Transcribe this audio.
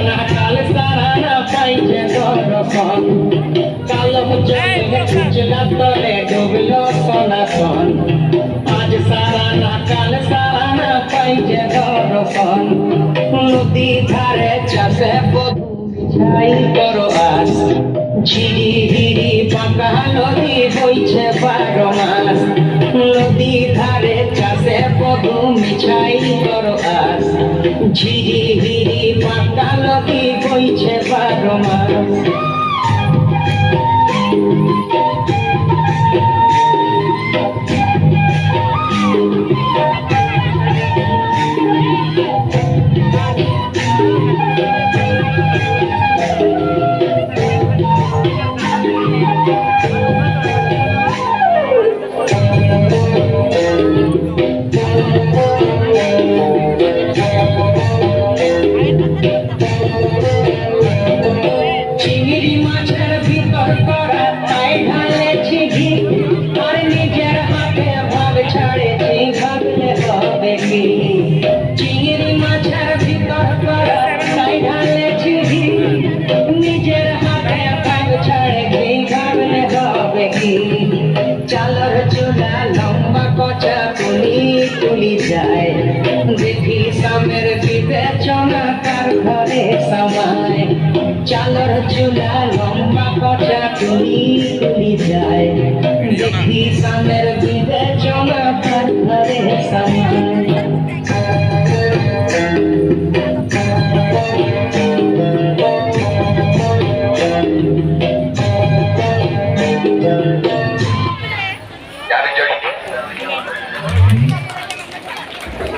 না কাল সারা না পাইছে দর্শন কালম জলে উজলা তলে ডুবলো সনাতন আজ সারা না কাল সারা না পাইছে দর্শন নদী ধারে চাষে বধু বিছাই করো আস ঝিরি হিরি পাকা নদী বইছে 12 মাস নদী ধারে চাষে বধু মিছাই করো আস ঝিরি হিরি পাকা নদী বইছে 12 মাস চিংড়ি মাছের ভিতর করা তাই ঢালেছি ঘি আর নিজের হাতে ভাগ ছাড়েছি ভাবলে হবে কি চিংড়ি মাছের ভিতর করা তাই ঢালেছি ঘি নিজের হাতে ভাগ ছাড়েছি ভাবলে হবে কি চালর চুলা লম্বা কচা তুলি তুলি যায় দেখি সামের বিবেচনা কার ঘরে সমায় চালর চুলা লম্বা কচা তুলি তুলি যায় দেখি সামের বিবেচনা কার ঘরে সমায়